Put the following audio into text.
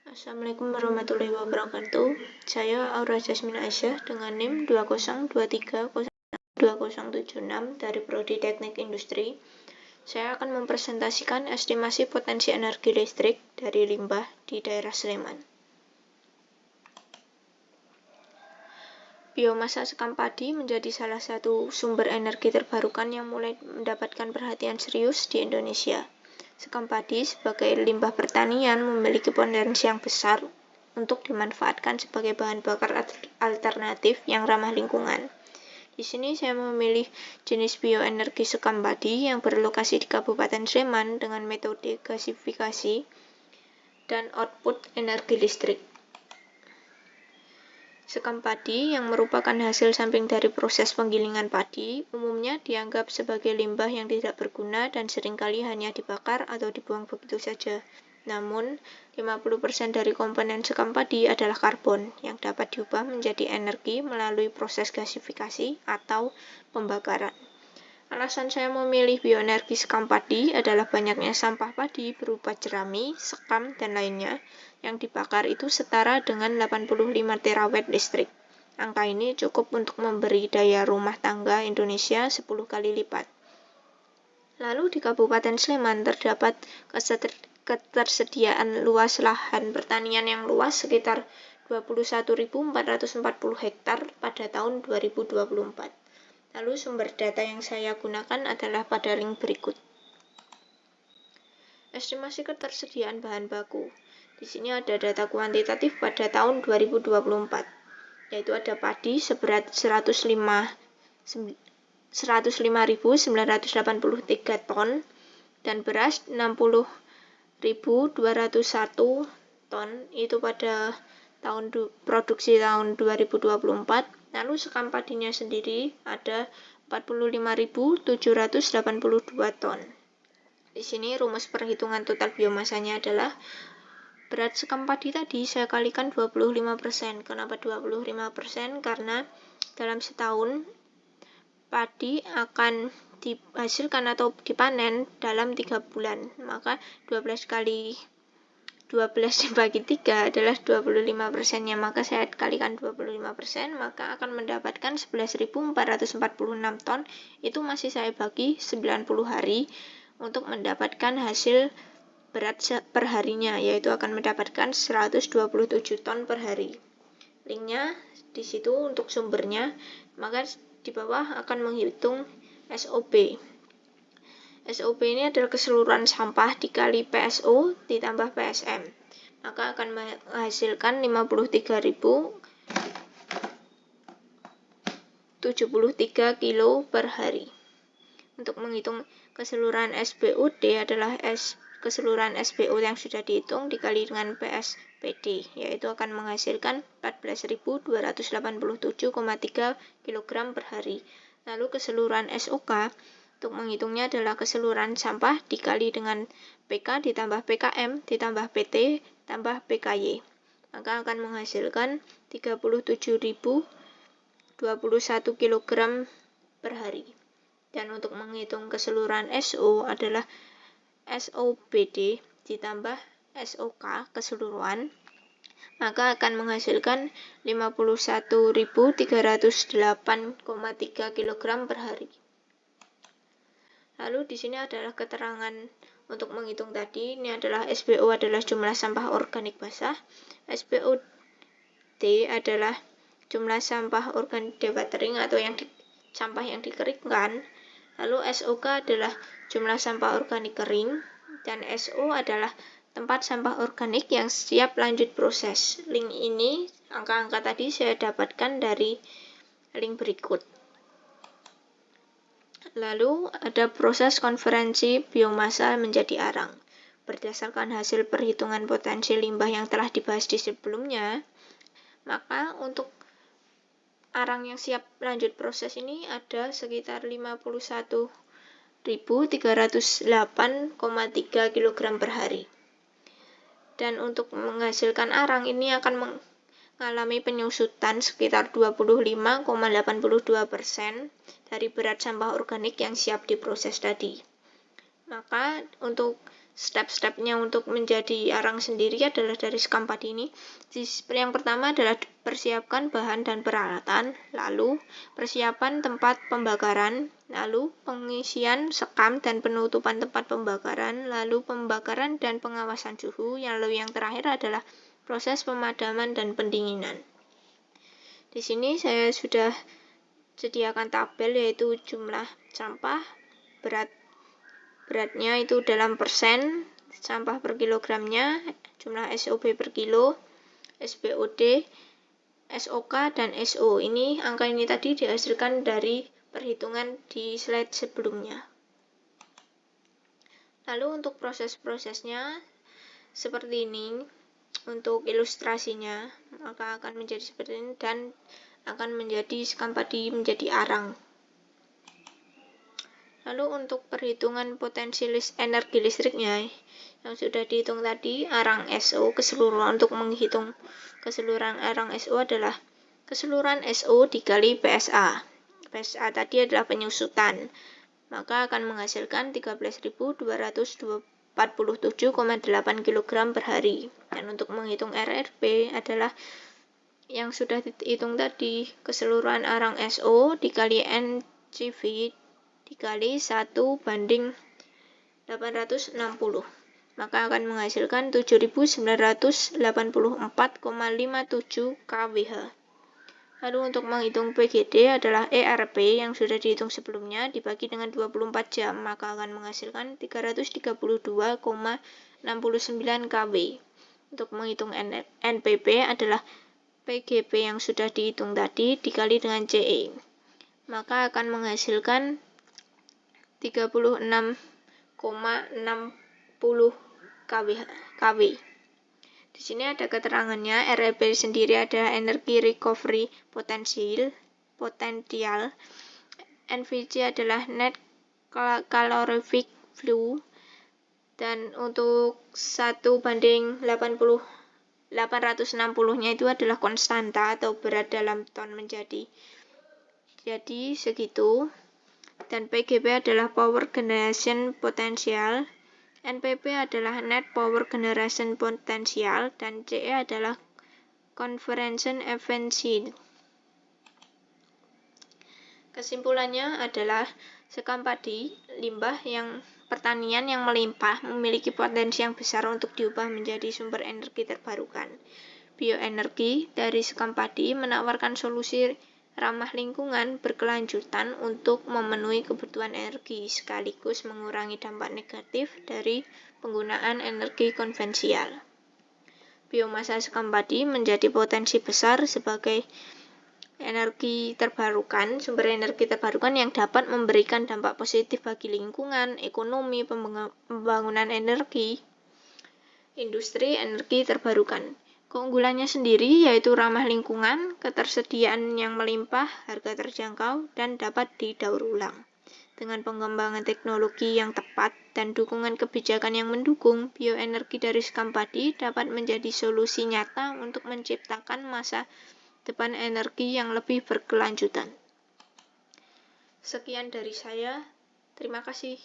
Assalamualaikum warahmatullahi wabarakatuh. Saya Aura Jasmine Aisyah dengan NIM 20230620076 dari Prodi Teknik Industri. Saya akan mempresentasikan estimasi potensi energi listrik dari limbah di daerah Sleman. Biomasa sekam padi menjadi salah satu sumber energi terbarukan yang mulai mendapatkan perhatian serius di Indonesia. Sekam padi sebagai limbah pertanian memiliki potensi yang besar untuk dimanfaatkan sebagai bahan bakar alternatif yang ramah lingkungan. Di sini saya memilih jenis bioenergi sekam padi yang berlokasi di Kabupaten Sleman dengan metode gasifikasi dan output energi listrik. Sekam padi yang merupakan hasil samping dari proses penggilingan padi umumnya dianggap sebagai limbah yang tidak berguna dan seringkali hanya dibakar atau dibuang begitu saja. Namun, 50% dari komponen sekam padi adalah karbon yang dapat diubah menjadi energi melalui proses gasifikasi atau pembakaran. Alasan saya memilih bioenergi sekam padi adalah banyaknya sampah padi berupa jerami, sekam, dan lainnya yang dibakar itu setara dengan 85 terawatt listrik. Angka ini cukup untuk memberi daya rumah tangga Indonesia 10 kali lipat. Lalu di Kabupaten Sleman terdapat ketersediaan luas lahan pertanian yang luas sekitar 21.440 hektar pada tahun 2024. Lalu sumber data yang saya gunakan adalah pada link berikut. Estimasi ketersediaan bahan baku. Di sini ada data kuantitatif pada tahun 2024, yaitu ada padi seberat 105.983 ton dan beras 60.201 ton itu pada produksi tahun 2024. Lalu sekam padinya sendiri ada 45.782 ton. Di sini rumus perhitungan total biomasanya adalah berat sekam padi tadi saya kalikan 25%. Kenapa 25%? Karena dalam setahun padi akan dihasilkan atau dipanen dalam 3 bulan. Maka 12 dibagi 3 adalah 25%-nya, maka saya kalikan 25%, maka akan mendapatkan 11.446 ton. Itu masih saya bagi 90 hari untuk mendapatkan hasil berat per harinya, yaitu akan mendapatkan 127 ton per hari. Linknya di situ untuk sumbernya, maka di bawah akan menghitung SOP. SOP ini adalah keseluruhan sampah dikali PSO ditambah PSM, maka akan menghasilkan 53.073 kilo per hari. Untuk menghitung keseluruhan SBOD adalah keseluruhan SBO yang sudah dihitung dikali dengan PSPD, yaitu akan menghasilkan 14.287,3 kg per hari. Lalu keseluruhan SOK untuk menghitungnya adalah keseluruhan sampah dikali dengan PK ditambah PKM ditambah PT tambah PKY, maka akan menghasilkan 37.021 kg per hari. Dan untuk menghitung keseluruhan SO adalah SOBD ditambah SOK keseluruhan, maka akan menghasilkan 51.308,3 kg per hari. Lalu di sini adalah keterangan untuk menghitung tadi. Ini adalah SBO adalah jumlah sampah organik basah, SBOD adalah jumlah sampah organik dewatering atau sampah yang dikeringkan. Lalu SOK adalah jumlah sampah organik kering, dan SO adalah tempat sampah organik yang siap lanjut proses. Link ini, angka-angka tadi saya dapatkan dari link berikut. Lalu ada proses konversi biomasa menjadi arang. Berdasarkan hasil perhitungan potensi limbah yang telah dibahas di sebelumnya, maka untuk arang yang siap lanjut proses ini ada sekitar 51.308,3 kg per hari. Dan untuk menghasilkan arang ini akan mengalami penyusutan sekitar 25,82% dari berat sampah organik yang siap diproses tadi. Maka untuk step-stepnya untuk menjadi arang sendiri adalah dari sekam padi ini. Yang pertama adalah persiapkan bahan dan peralatan, lalu persiapan tempat pembakaran, lalu pengisian sekam dan penutupan tempat pembakaran, lalu pembakaran dan pengawasan suhu, lalu yang terakhir adalah proses pemadaman dan pendinginan. Di sini saya sudah sediakan tabel yaitu jumlah sampah, beratnya itu dalam persen, sampah per kilogramnya, jumlah SOB per kilo, SPOD, SOK, dan SO. Angka ini tadi dihasilkan dari perhitungan di slide sebelumnya. Lalu untuk proses-prosesnya seperti ini. Untuk ilustrasinya, maka akan menjadi seperti ini dan akan menjadi sekam padi menjadi arang. Lalu untuk perhitungan potensi energi listriknya yang sudah dihitung tadi, arang SO keseluruhan, untuk menghitung keseluruhan arang SO adalah keseluruhan SO dikali PSA. PSA tadi adalah penyusutan, maka akan menghasilkan 13.247,8 kg per hari. Dan untuk menghitung RRP adalah yang sudah dihitung tadi, keseluruhan arang SO dikali NGV dikali 1/860, maka akan menghasilkan 7.984,57 kWh. Lalu untuk menghitung PGD adalah ERP yang sudah dihitung sebelumnya dibagi dengan 24 jam, maka akan menghasilkan 332,69 kW. Untuk menghitung NPP adalah PGP yang sudah dihitung tadi dikali dengan CE, maka akan menghasilkan 36,60 kW. Di sini ada keterangannya. RLP sendiri ada energi recovery potential. NVC adalah net calorific flow, dan untuk 1/860-nya itu adalah konstanta atau berat dalam ton menjadi. Jadi segitu. Dan PGP adalah power generation potential, NPP adalah net power generation potential, dan CE adalah conversion efficiency. Kesimpulannya adalah sekam padi, limbah yang pertanian yang melimpah, memiliki potensi yang besar untuk diubah menjadi sumber energi terbarukan. Bioenergi dari sekam padi menawarkan solusi ramah lingkungan berkelanjutan untuk memenuhi kebutuhan energi sekaligus mengurangi dampak negatif dari penggunaan energi konvensional. Biomasa sekam padi menjadi potensi besar sebagai sumber energi terbarukan yang dapat memberikan dampak positif bagi lingkungan, ekonomi, pembangunan energi, industri energi terbarukan. Keunggulannya sendiri yaitu ramah lingkungan, ketersediaan yang melimpah, harga terjangkau, dan dapat didaur ulang. Dengan pengembangan teknologi yang tepat dan dukungan kebijakan yang mendukung, bioenergi dari sekam padi dapat menjadi solusi nyata untuk menciptakan masa depan energi yang lebih berkelanjutan. Sekian dari saya. Terima kasih.